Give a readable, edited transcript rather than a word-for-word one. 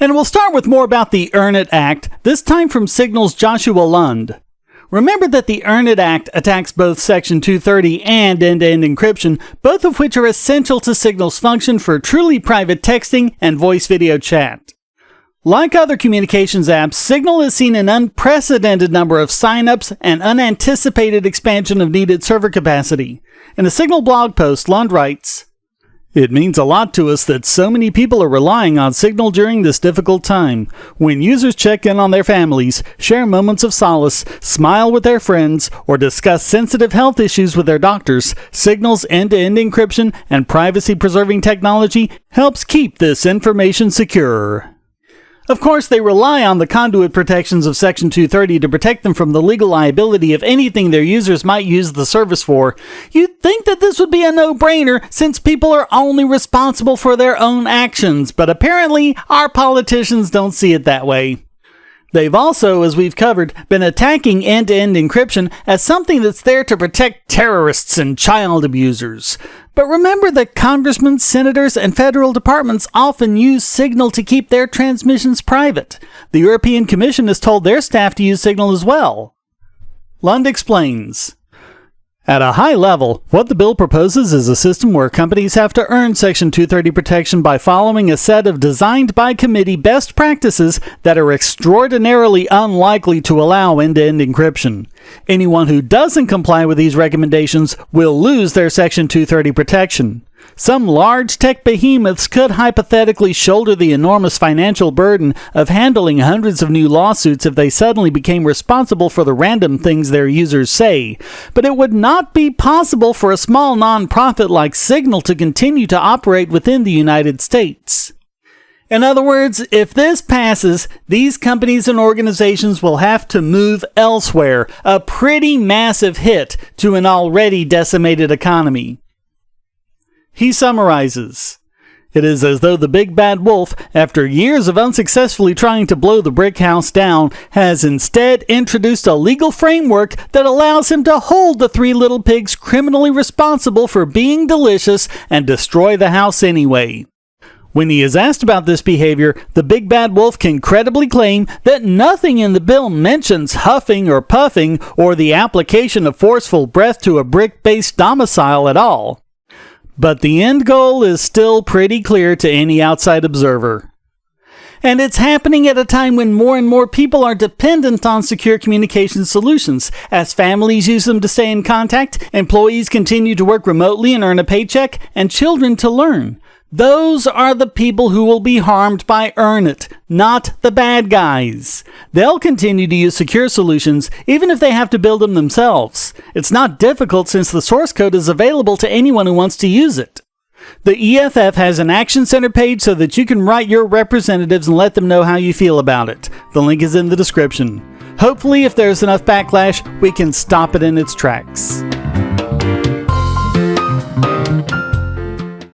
And we'll start with more about the EARN-IT Act, this time from Signal's Joshua Lund. Remember that the EARN-IT Act attacks both Section 230 and end-to-end encryption, both of which are essential to Signal's function for truly private texting and voice-video chat. Like other communications apps, Signal has seen an unprecedented number of signups and unanticipated expansion of needed server capacity. In a Signal blog post, Lund writes, "It means a lot to us that so many people are relying on Signal during this difficult time. When users check in on their families, share moments of solace, smile with their friends, or discuss sensitive health issues with their doctors, Signal's end-to-end encryption and privacy-preserving technology helps keep this information secure." Of course, they rely on the conduit protections of Section 230 to protect them from the legal liability of anything their users might use the service for. You'd think that this would be a no-brainer since people are only responsible for their own actions, but apparently our politicians don't see it that way. They've also, as we've covered, been attacking end-to-end encryption as something that's there to protect terrorists and child abusers. But remember that congressmen, senators, and federal departments often use Signal to keep their transmissions private. The European Commission has told their staff to use Signal as well. Lund explains, "At a high level, what the bill proposes is a system where companies have to earn Section 230 protection by following a set of designed-by-committee best practices that are extraordinarily unlikely to allow end-to-end encryption. Anyone who doesn't comply with these recommendations will lose their Section 230 protection. Some large tech behemoths could hypothetically shoulder the enormous financial burden of handling hundreds of new lawsuits if they suddenly became responsible for the random things their users say, but it would not be possible for a small nonprofit like Signal to continue to operate within the United States." In other words, if this passes, these companies and organizations will have to move elsewhere, a pretty massive hit to an already decimated economy. He summarizes, "It is as though the big bad wolf, after years of unsuccessfully trying to blow the brick house down, has instead introduced a legal framework that allows him to hold the three little pigs criminally responsible for being delicious and destroy the house anyway." When he is asked about this behavior, the big bad wolf can credibly claim that nothing in the bill mentions huffing or puffing or the application of forceful breath to a brick-based domicile at all. But the end goal is still pretty clear to any outside observer. And it's happening at a time when more and more people are dependent on secure communication solutions. As families use them to stay in contact, employees continue to work remotely and earn a paycheck, and children to learn. Those are the people who will be harmed by EARN-IT, not the bad guys. They'll continue to use secure solutions, even if they have to build them themselves. It's not difficult since the source code is available to anyone who wants to use it. The EFF has an Action Center page so that you can write your representatives and let them know how you feel about it. The link is in the description. Hopefully, if there's enough backlash, we can stop it in its tracks.